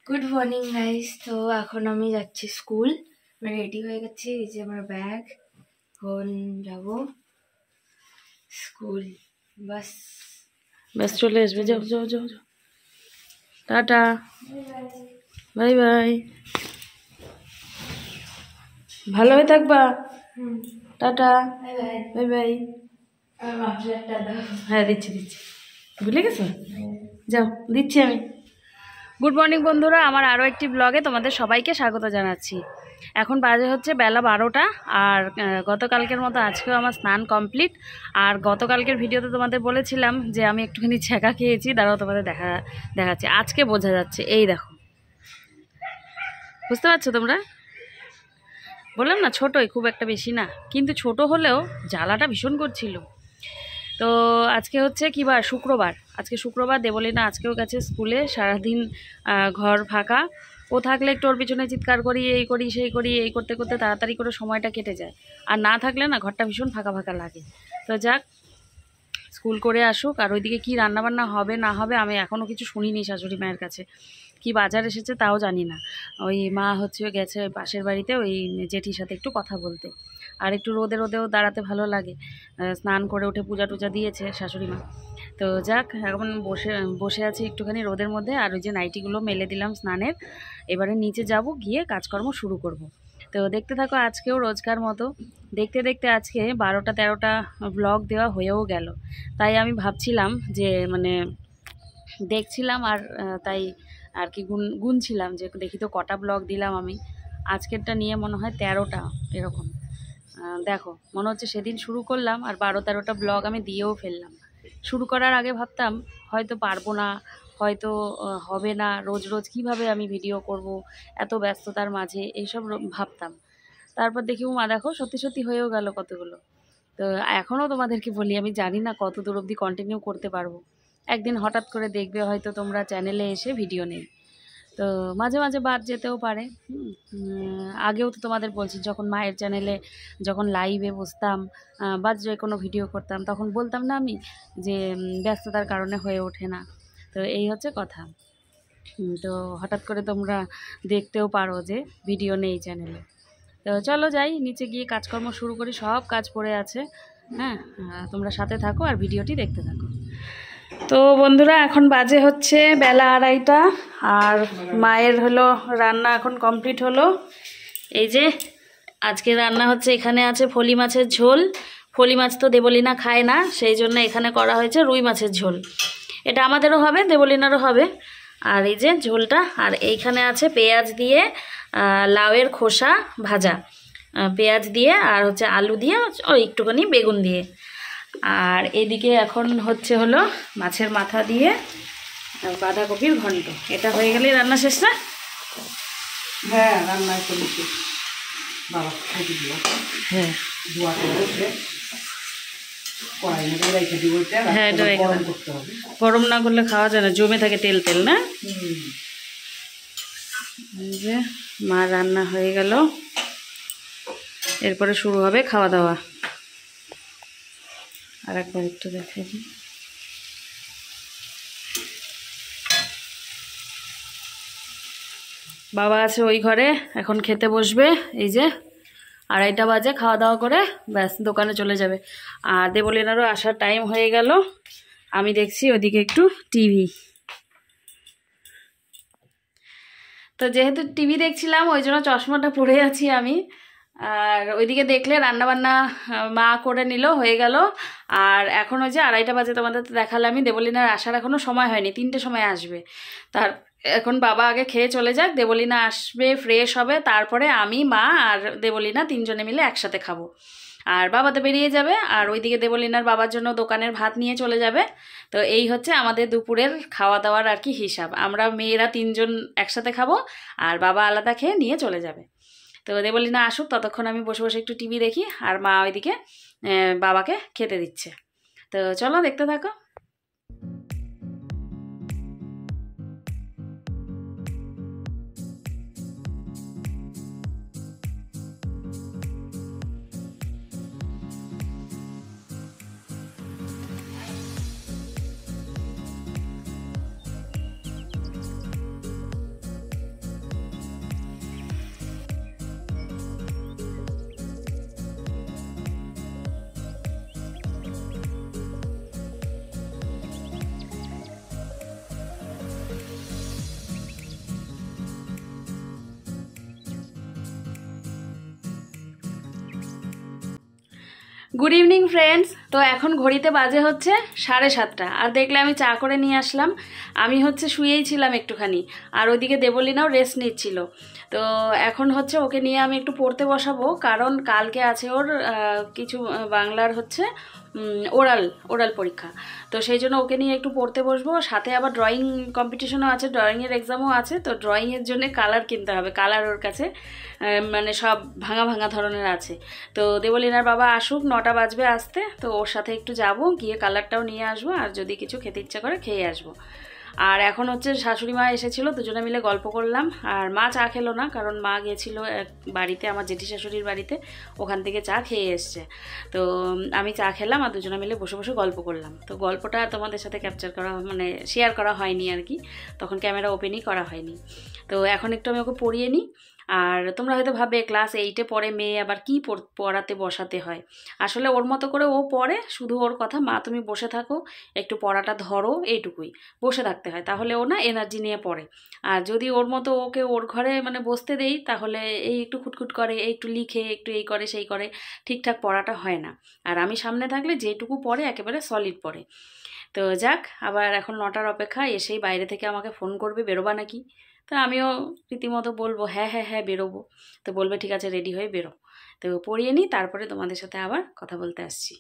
Good morning guys. তো এখন আমি যাচ্ছি স্কুল, রেডি হয়ে গেছি। এই যে আমার ব্যাগ, এখন যাব স্কুল। বাস ব্যাস চলে আসবে, যাও যাও যাও যাও, টাটা, বাই বাই, ভালোভাবে থাকবা, টাটা, বাই বাই। হ্যাঁ দিচ্ছি দিচ্ছি, ভুলে গেছো, যাও দিচ্ছি আমি। গুড মর্নিং বন্ধুরা, আমার আরও একটি ব্লগে তোমাদের সবাইকে স্বাগত জানাচ্ছি। এখন বাজে হচ্ছে বেলা 12টা। আর গতকালকের মতো আজকেও আমার স্নান কমপ্লিট। আর গতকালকের ভিডিওতে তোমাদের বলেছিলাম যে আমি একটুখানি ছ্যাঁকা খেয়েছি, দাঁড়াও তোমাদের দেখাচ্ছি। আজকে বোঝা যাচ্ছে, এই দেখো, বুঝতে পারছো তোমরা? বললাম না ছোটোই, খুব একটা বেশি না, কিন্তু ছোট হলেও জ্বালাটা ভীষণ করছিল। তো আজকে হচ্ছে কী বার? শুক্রবার। আজকে শুক্রবার, দেবলীনা আজকেও গেছে স্কুলে। সারাদিন ঘর ফাঁকা। ও থাকলে একটু ওর পিছনে চিৎকার করি, এই করি সেই করি, এই করতে করতে তাড়াতাড়ি করে সময়টা কেটে যায়। আর না থাকলে না ঘরটা ভীষণ ফাঁকা ফাঁকা লাগে। তো যাক, স্কুল করে আসুক। আর ওইদিকে কী রান্নাবান্না হবে না হবে আমি এখনও কিছু শুনিনি শাশুড়ি মায়ের কাছে। কি বাজার এসেছে তাও জানি না। ওই মা হচ্ছে গেছে পাশের বাড়িতে ওই জেঠির সাথে একটু কথা বলতে। আর একটু রোদে রোদেও দাঁড়াতে ভালো লাগে। স্নান করে উঠে পূজা টুজা দিয়েছে শাশুড়ি মা। তো যাক, এখন বসে বসে আছি একটুখানি রোদের মধ্যে। আর ওই যে নাইটিগুলো মেলে দিলাম স্নানের। এবারে নিচে যাব, গিয়ে কাজকর্ম শুরু করব। তো দেখতে থাকো, আজকেও রোজকার মতো দেখতে দেখতে আজকে 12টা-13টা ব্লগ দেওয়া হয়েও গেল। তাই আমি ভাবছিলাম যে দেখছিলাম আর তাই আর কি গুনছিলাম যে দেখি তো কটা ব্লগ দিলাম আমি। আজকেরটা নিয়ে মনে হয় 13টা এরকম। দেখো, মনে হচ্ছে সেদিন শুরু করলাম আর 12-13টা ব্লগ আমি দিয়েও ফেললাম। শুরু করার আগে ভাবতাম হয়তো পারবো না, হয়তো হবে না, রোজ রোজ কিভাবে আমি ভিডিও করব এত ব্যস্ততার মাঝে, এইসব ভাবতাম। তারপর দেখি মা দেখো সত্যি সত্যি হয়েও গেল কতগুলো। তো এখনও তোমাদেরকে বলি, আমি জানি না কত দূর অবধি কন্টিনিউ করতে পারবো। একদিন হঠাৎ করে দেখবে হয়তো তোমরা চ্যানেলে এসে ভিডিও নেই। তো মাঝে মাঝে বাদ যেতেও পারে। আগেও তো তোমাদের বলছি, যখন মায়ের চ্যানেলে যখন লাইভে বসতাম বা যে কোনো ভিডিও করতাম, তখন বলতাম না আমি যে ব্যস্ততার কারণে হয়ে ওঠে না। তো এই হচ্ছে কথা। তো হঠাৎ করে তোমরা দেখতেও পারো যে ভিডিও নেই চ্যানেলে। তো চলো যাই, নিচে গিয়ে কাজকর্ম শুরু করি। সব কাজ পড়ে আছে। হ্যাঁ, তোমরা সাথে থাকো আর ভিডিওটি দেখতে থাকো। তো বন্ধুরা, এখন বাজে হচ্ছে বেলা 2:30। আর মায়ের হলো রান্না এখন কমপ্লিট হলো। এই যে আজকে রান্না হচ্ছে, এখানে আছে ফলি মাছের ঝোল। ফলি মাছ তো দেবলীনা খায় না, সেই জন্য এখানে করা হয়েছে রুই মাছের ঝোল। এটা আমাদেরও হবে, দেবলীনারও হবে। আর এই যে ঝোলটা, আর এইখানে আছে পেঁয়াজ দিয়ে লাউয়ের খোসা ভাজা, পেঁয়াজ দিয়ে আর হচ্ছে আলু দিয়ে, ওই একটুখানি বেগুন দিয়ে। আর এদিকে এখন হচ্ছে হলো মাছের মাথা দিয়ে বাঁধাকপির ঘন্ট। এটা হয়ে গেলেই রান্না শেষ না? হ্যাঁ, রান্না করেছি বাবা। হ্যাঁ হ্যাঁ, এটা রেখে দাও। গরম না করলে খাওয়া যায় না, জমে থাকে তেল তেল না। এই যে মা রান্না হয়ে গেল, এরপরে শুরু হবে খাওয়া দাওয়া। আর একবার একটু দেখে দিই। বাবা আছে ওই ঘরে, এখন খেতে বসবে। এই যে 2:30 বাজে, খাওয়া দাওয়া করে ব্যাস দোকানে চলে যাবে। আর দেবলীনারও আসার টাইম হয়ে গেল। আমি দেখছি ওদিকে একটু টিভি। তো যেহেতু টিভি দেখছিলাম, ওই জন্য চশমাটা পরে আছি আমি। আর ওইদিকে দেখলে রান্নাবান্না মা করে নিল, হয়ে গেল। আর এখন ওই যে 2:30 বাজে, তোমাদের তো দেখালে আমি। দেবলীনার আসার এখনও সময় হয়নি, 3টে সময় আসবে। তার এখন বাবা আগে খেয়ে চলে যাক, দেবলীনা আসবে, ফ্রেশ হবে, তারপরে আমি, মা আর দেবলীনা 3জনে মিলে একসাথে খাবো। আর বাবা তো বেরিয়ে যাবে। আর ওইদিকে দেবলীনার বাবার জন্য দোকানের ভাত নিয়ে চলে যাবে। তো এই হচ্ছে আমাদের দুপুরের খাওয়া দাওয়ার আর কি হিসাব। আমরা মেয়েরা 3জন একসাথে খাবো, আর বাবা আলাদা খেয়ে নিয়ে চলে যাবে। তো দেবলীনা আসুক, ততক্ষণ আমি বসে বসে একটু টিভি দেখি। আর মা ওইদিকে বাবাকে খেতে দিচ্ছে। তো চলো দেখতে থাকো। Good evening friends. তো এখন ঘড়িতে বাজে হচ্ছে 7:30, আর দেখলে আমি চা করে নিয়ে আসলাম। আমি হচ্ছে শুয়েই ছিলাম একটুখানি, আর ওইদিকে দেবলীনাও রেস্ট নিচ্ছিল। তো এখন হচ্ছে ওকে নিয়ে আমি একটু পড়তে বসাবো, কারণ কালকে আছে ওর কিছু বাংলার হচ্ছে ওরাল পরীক্ষা। তো সেই জন্য ওকে নিয়ে একটু পড়তে বসবো, সাথে আবার ড্রয়িং কম্পিটিশনও আছে, ড্রয়িংয়ের এক্সামও আছে। তো ড্রয়িংয়ের জন্য কালার কিনতে হবে, কালার ওর কাছে মানে সব ভাঙা ভাঙা ধরনের আছে। তো দেবলীনার বাবা আসুক, 9টা বাজবে আসতে, তো ওর সাথে একটু যাব, গিয়ে কালারটাও নিয়ে আসবো, আর যদি কিছু খেতে ইচ্ছা করে খেয়ে আসবো। আর এখন হচ্ছে শাশুড়ি মা এসেছিলো, দুজনে মিলে গল্প করলাম। আর মা চা খেলো না, কারণ মা গিয়েছিল এক বাড়িতে, আমার জেঠি শাশুড়ির বাড়িতে, ওখান থেকে চা খেয়ে এসছে। তো আমি চা খেলাম, আর দুজনে মিলে বসে বসে গল্প করলাম। তো গল্পটা তোমাদের সাথে ক্যাপচার করা মানে শেয়ার করা হয়নি আর কি, তখন ক্যামেরা ওপেনই করা হয়নি। তো এখন একটু আমি ওকে পড়িয়ে নিই। আর তোমরা হয়তো ভাবে ক্লাস 8-এ পড়ে মেয়ে, আবার কি পড়াতে বসাতে হয়। আসলে ওর মতো করে ও পড়ে, শুধু ওর কথা, মা তুমি বসে থাকো, একটু পড়াটা ধরো, এইটুকুই বসে থাকতে হয়, তাহলে ও না এনার্জি নিয়ে পড়ে। আর যদি ওর মতো ওকে ওর ঘরে মানে বসতে দেই, তাহলে এই একটু খুটখুট করে, এই একটু লিখে, একটু এই করে সেই করে, ঠিকঠাক পড়াটা হয় না। আর আমি সামনে থাকলে যেটুকু পড়ে একেবারে সলিড পড়ে। তো যাক, আবার এখন 9টার অপেক্ষা, এসেই বাইরে থেকে আমাকে ফোন করবে বেরোবা নাকি। তো আমিও রীতিমতো বলবো হ্যাঁ হ্যাঁ হ্যাঁ বেরোবো। তো বলবে ঠিক আছে, রেডি হয়ে বেরো। তো পড়িয়ে নিই, তারপরে তোমাদের সাথে আবার কথা বলতে আসছি।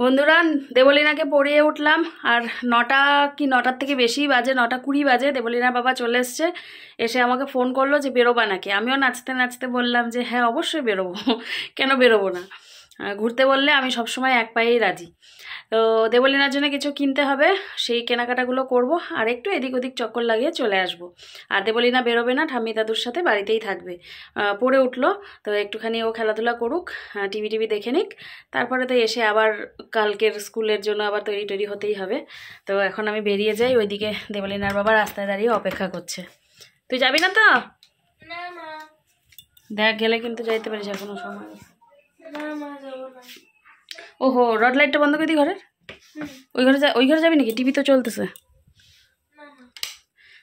বন্ধুরা, দেবলীনাকে পড়িয়ে উঠলাম, আর 9টা কি 9টার থেকে বেশি বাজে, 9:20 বাজে। দেবলীনার বাবা চলে এসছে, এসে আমাকে ফোন করলো যে বেরোবা নাকি। আমিও নাচতে নাচতে বললাম যে হ্যাঁ অবশ্যই বেরোবো, কেন বেরোবো না। ঘুরতে বললে আমি সবসময় এক পায়েই রাজি। তো দেবলীনার জন্য কিছু কিনতে হবে, সেই কেনাকাটাগুলো করব, আর একটু এদিক ওদিক চক্কর লাগিয়ে চলে আসব। আর দেবলীনা বেরোবে না, ঠাম্মি দাদুর সাথে বাড়িতেই থাকবে। পড়ে উঠলো, তো একটুখানি ও খেলাধুলা করুক, টিভি দেখে নিক, তারপরে তো এসে আবার কালকের স্কুলের জন্য আবার তৈরি হতেই হবে। তো এখন আমি বেরিয়ে যাই, ওইদিকে দেবলীনার বাবা রাস্তায় দাঁড়িয়ে অপেক্ষা করছে। তুই যাবি না তো? দেখ, গেলে কিন্তু যাইতে পারিস, এখনো সময় আছে। ওহো, রড লাইটটা বন্ধ করে দিই ঘরের। ওই ঘরে যাবি নাকি? টিভি তো চলতেছে।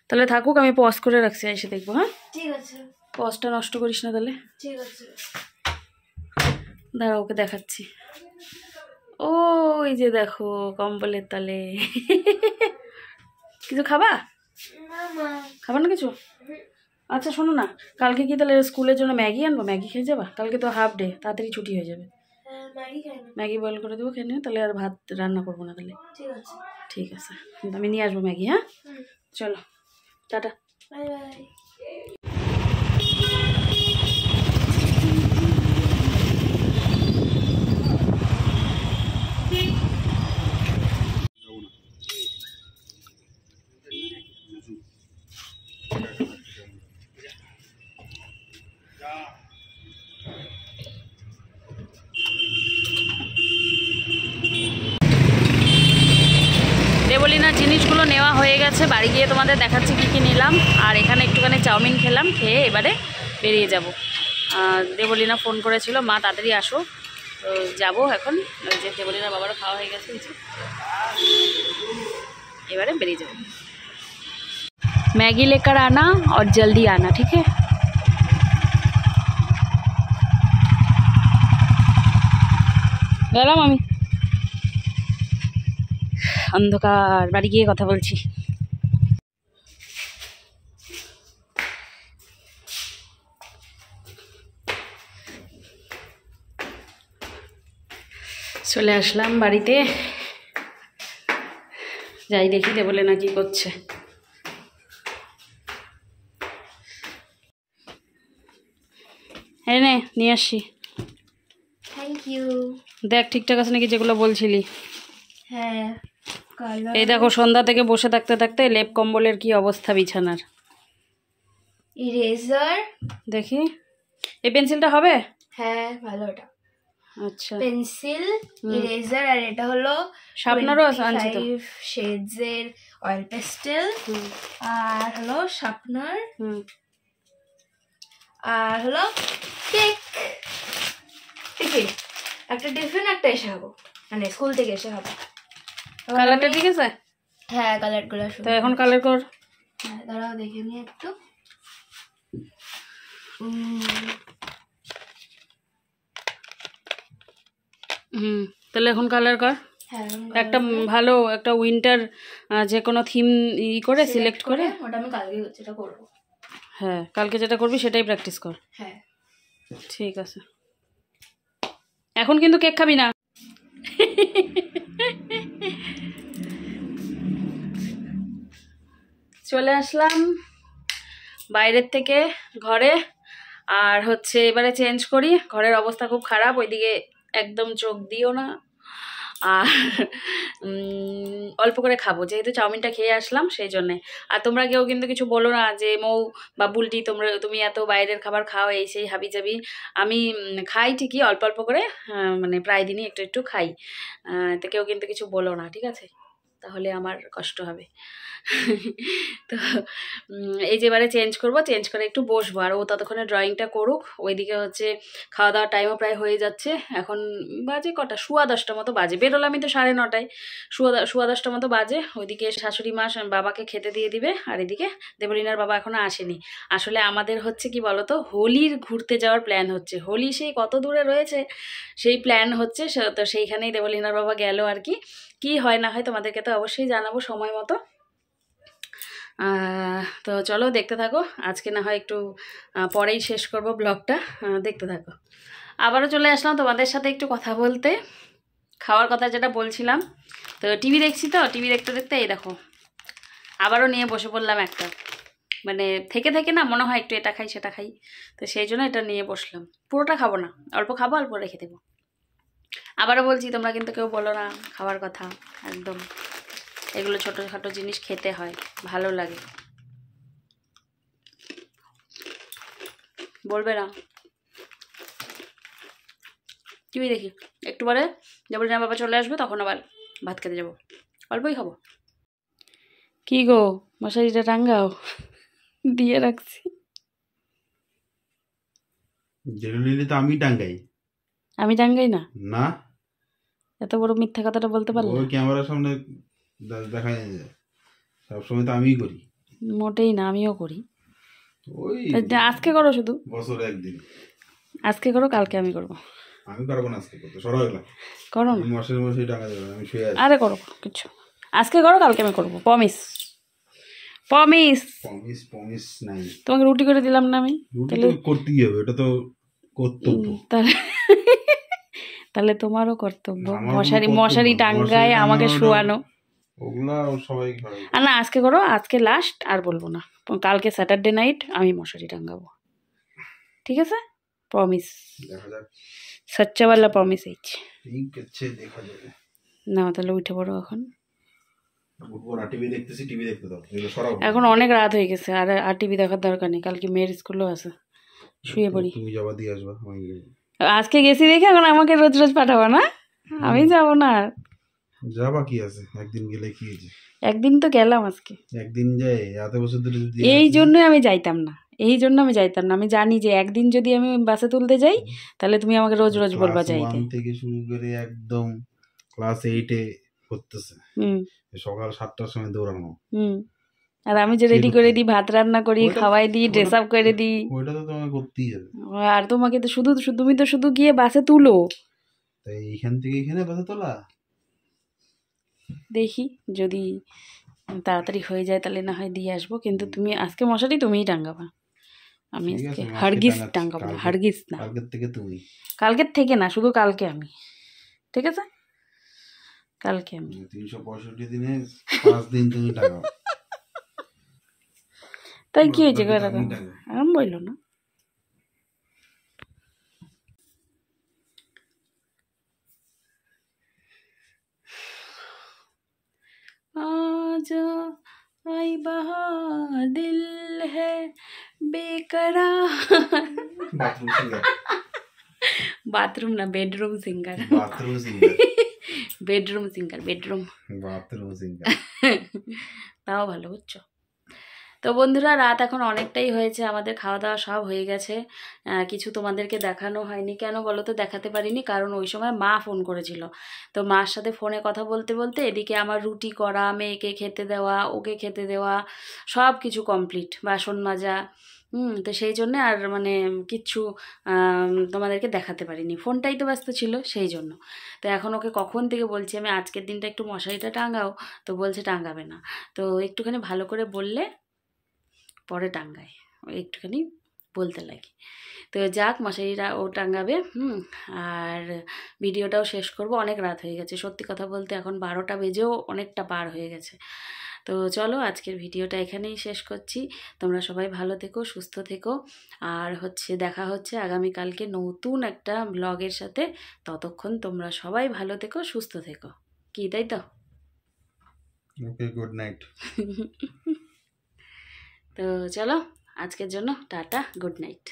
তাহলে থাকুক, আমি পজ করে রাখছি, এসে দেখবো। হ্যাঁ ঠিক আছে, পজটা নষ্ট করিস না তাহলে। ঠিক আছে, দাঁড়া, ওকে দেখাচ্ছি। ও এই যে দেখো, কম্বলের তলে। কিছু খাবা? খাবার না কিছু? আচ্ছা শোনো না, কালকে কি তাহলে স্কুলের জন্য ম্যাগি আনবো? ম্যাগি খেয়ে যাবা? কালকে তো হাফ ডে, তাড়াতাড়ি ছুটি হয়ে যাবে। ম্যাগি বয়েল করে দেবো, খেয়ে নিও, তাহলে আর ভাত রান্না করবো না তাহলে। ঠিক আছে, আমি নিয়ে আসবো ম্যাগি। হ্যাঁ চলো, টাটা, বাই বাই। দেবলীনার জিনিসগুলো নেওয়া হয়ে গেছে, বাড়ি গিয়ে তোমাদের দেখাচ্ছি কী কী নিলাম। আর এখানে একটুখানি চাউমিন খেলাম, খেয়ে এবারে বেরিয়ে যাব। দেবলীনা ফোন করেছিল, মা তাড়াতাড়ি আসো। তো যাবো এখন, ওই যে দেবলীনার বাবারও খাওয়া হয়ে গেছে, এবারে বেরিয়ে যাবো। मैगी लेकर आना और जल्दी आना, ठीक है? গেলাম আমি, অন্ধকার, বাড়ি গিয়ে কথা বলছি। চলে আসলাম বাড়িতে, যাই দেখি দেবলীনা কি করছে। এই নে, নিয়ে আসছি। Thank you. দেখ ঠিকঠাক আছে নাকি যেগুলো বলছিলি। হ্যাঁ, এই দেখো, সন্ধ্যা থেকে বসে থাকতে থাকতে লেপ কম্বলের কি অবস্থা বিছানার। ইরেজার দেখি, এই পেন্সিলটা হবে? হ্যাঁ ভালো, এটা আচ্ছা পেন্সিল, ইরেজার, আর এটা হলো শার্পনারও আনছি তো, 25 শেডস এর অয়েল পেস্টেল, আর হলো শার্পনার, আর হলো কেক টিফিন। একটা টিফিন, একটা এসে খাবো, মানে স্কুল থেকে এসে খাবো। কালারটা ঠিক আছে? হ্যাঁ কালারগুলো তো এখন কালার কর। হ্যাঁ দাঁড়াও দেখে নিই একটু। তাহলে এখন কালার কর হ্যাঁ একটা ভালো একটা উইন্টার যে কোনো থিম করে সিলেক্ট করে। ওটা আমি কালকে যেটা করবো। হ্যাঁ কালকে যেটা করবি সেটাই প্র্যাকটিস কর। হ্যাঁ ঠিক আছে, এখন কিন্তু কেক খাবি না। চলে আসলাম বাইরের থেকে ঘরে, আর হচ্ছে এবারে চেঞ্জ করি। ঘরের অবস্থা খুব খারাপ, ওইদিকে একদম চোখ দিও না। আর অল্প করে খাবো, যেহেতু চাউমিনটা খেয়ে আসলাম সেই জন্যে। আর তোমরা কেউ কিন্তু কিছু বলো না যে মৌ বা বুলটি তুমি এত বাইরের খাবার খাও এই সেই হাবি জাবি। আমি খাই ঠিকই অল্প অল্প করে, মানে প্রায় দিনই একটু একটু খাই। তো কেউ কিন্তু কিছু বলো না, ঠিক আছে? তাহলে আমার কষ্ট হবে। তো এই যে এবারে চেঞ্জ করবো, চেঞ্জ করে একটু বসবো, আর ও ততক্ষণে ড্রয়িংটা করুক। ওইদিকে হচ্ছে খাওয়া দাওয়ার টাইমও প্রায় হয়ে যাচ্ছে। এখন বাজে কটা, 10:15 মতো বাজে। বেরোলাম আমি তো 9:30, 10:15 মতো বাজে। ওইদিকে শাশুড়ি মা বাবাকে খেতে দিয়ে দিবে, আর এদিকে দেবলীনার বাবা এখনো আসেনি। আসলে আমাদের হচ্ছে কি বলতো, হোলির ঘুরতে যাওয়ার প্ল্যান হচ্ছে। হোলি সেই কত দূরে রয়েছে, সেই প্ল্যান হচ্ছে। তো সেইখানেই দেবলীনার বাবা গেল আর কি। কি হয় না হয় তোমাদেরকে তো অবশ্যই জানাবো সময় মতো। তো চলো দেখতে থাকো। আজকে না হয় একটু পরেই শেষ করব ব্লগটা, দেখতে থাকো। আবারও চলে আসলাম তোমাদের সাথে একটু কথা বলতে, খাওয়ার কথা যেটা বলছিলাম। তো টিভি দেখছি, তো টিভি দেখতে দেখতে এই দেখো আবারও নিয়ে বসে পড়লাম একটা, মানে থেকে থেকে না মনে হয় একটু এটা খাই সেটা খাই, তো সেই জন্য এটা নিয়ে বসলাম। পুরোটা খাবো না, অল্প খাবো, অল্প রেখে দেবো। আবারও বলছি, তোমরা কিন্তু কেউ বলো না খাওয়ার কথা, একদম এগুলো ছোটোখাটো জিনিস খেতে হয়, ভালো লাগে, বলবে না। টিভি দেখি, একটু পরে যেমন বাবা চলে আসবে তখন আবার ভাত খেতে যাবো, অল্পই খাবো। কি গো মশারিটা টাঙ্গাও, দিয়ে রাখছি। জেনারেলি তো আমি টাঙ্গাই। আমি টাঙ্গাই না? না, এত বড় মিথ্যা কথাটা বলতে পারলে? ওই ক্যামেরার সামনে দেখা যায়, সবসময় তো আমিই করি। মোটেই না, আমিও করি। ওই আজকে করো, শুধু বছরে একদিন। আজকে করো, কালকে আমি করবো। আমি পারবো না আজকে করতে, সরো গেলাম। করো না, মশারি টাঙ্গা যাবে, আমি শুয়ে আছি। আরে করো কিছু, আজকে করো কালকে আমি করবো, প্রমিস। প্রমিস। প্রমিস প্রমিস নাই। তোমাকে রুটি করে দিলাম না আমি? রুটি তো করতেই হবে, এটা তো কর্তব্য। তাহলে তোমারও কর্তব্য মশারি মশারি টাঙ্গায় আমাকে শোয়ানো। ওগুলা সবাই করে। আর না, আজকে করো, আজকে লাস্ট, আর বলবো না। কালকে স্যাটারডে নাইট আমি মশারি টাঙ্গাবো, ঠিক আছে? প্রমিস, দেখা যাক। সচ্চাওয়ালা প্রমিস এইছে। ঠিক আছে, দেখা যাবে। না তাহলে উঠে পড়ো এখন। টিভি দেখতেছি, টিভি দেখতে দাও, এগুলো সরাও। এখন অনেক রাত হয়ে গেছে, আর টিভি দেখার দরকার নেই, কালকে মেয়ের স্কুলও আছে। শুয়ে পড়ি। তুমি যাবা দিয়ে আসবা। আজকে গেছি দেখে এখন আমাকে রোজ রোজ পাঠাবো না? আমি যাবো না। যাবা কি আছে, একদিন গেলে কি আছে? একদিন তো গেলাম আজকে। একদিন যাই এত বছর ধরে যদি। এই জন্যই আমি যাইতাম না, আমি জানি যে একদিন যদি আমি বাসে তুলতে যাই তাহলে তুমি আমাকে রোজ রোজ বলবা যাইতে। থেকে শুরু করে একদম ক্লাস 8 এ করতেছে, সকাল 7টার সময় দৌড়ানো। আর আমি যে রেডি করে দিই, ভাত রান্না করি, খাওয়াই দিই, ড্রেস আপ করে দিই, ওইটা তো তোমাকে করতেই হবে। আর তোমাকে তো তুমি তো শুধু গিয়ে বাসে তুলো। তাই এইখান থেকে এখানে বাসে তোলা। দেখি যদি তাড়াতাড়ি হয়ে যায় তাহলে না হয় দিয়ে আসবো, কিন্তু তুমি আজকে মশারি তুমিই টাঙ্গাবা, আমি আজকে হারগিস টাঙ্গাবো না। হারগিস না, কালকের থেকে তুমি। কালকের থেকে না, শুধু কালকে আমি, ঠিক আছে? কালকে আমি 365 দিনে 5 দিন তুমি টাঙ্গাও। তাই কি হয়েছে আমি বললো না। आजा आई बहार दिल है बेकरार। बाथरूम ना, bedroom singer. Bedroom singer, bedroom. Bathroom singer. তাও ভালো, বুঝছো? তো তো বন্ধুরা, রাত এখন অনেকটাই হয়েছে, আমাদের খাওয়া দাওয়া সব হয়ে গেছে। কিছু তোমাদেরকে দেখানো হয়নি, কেন বলো তো দেখাতে পারিনি, কারণ ওই সময় মা ফোন করেছিল। তো মার সাথে ফোনে কথা বলতে বলতে এদিকে আমার রুটি করা, মেয়েকে খেতে দেওয়া, ওকে খেতে দেওয়া, সব কিছু কমপ্লিট, বাসন মাজা। তো সেই জন্যে আর মানে কিচ্ছু তোমাদেরকে দেখাতে পারিনি, ফোনটাই তো ব্যস্ত ছিল সেই জন্য। তো এখন ওকে কখন থেকে বলছি আমি আজকের দিনটা একটু মশারিটা টাঙাও, তো বলছে টাঙাবে না। তো একটুখানি ভালো করে বললে পরে টাঙ্গায়, ওই একটুখানি বলতে লাগে। তো যাক, মশারিটা ও টাঙ্গাবে। আর ভিডিওটাও শেষ করব, অনেক রাত হয়ে গেছে, সত্যি কথা বলতে এখন 12টা বেজেও অনেকটা পার হয়ে গেছে। তো চলো আজকের ভিডিওটা এখানেই শেষ করছি। তোমরা সবাই ভালো থেকো, সুস্থ থেকো, আর দেখা হচ্ছে আগামীকালকে নতুন একটা ব্লগের সাথে। ততক্ষণ তোমরা সবাই ভালো থেকো, সুস্থ থেকো, কি তাই তো? ওকে, গুড নাইট। তো চলো আজকের জন্য টাটা, গুড নাইট।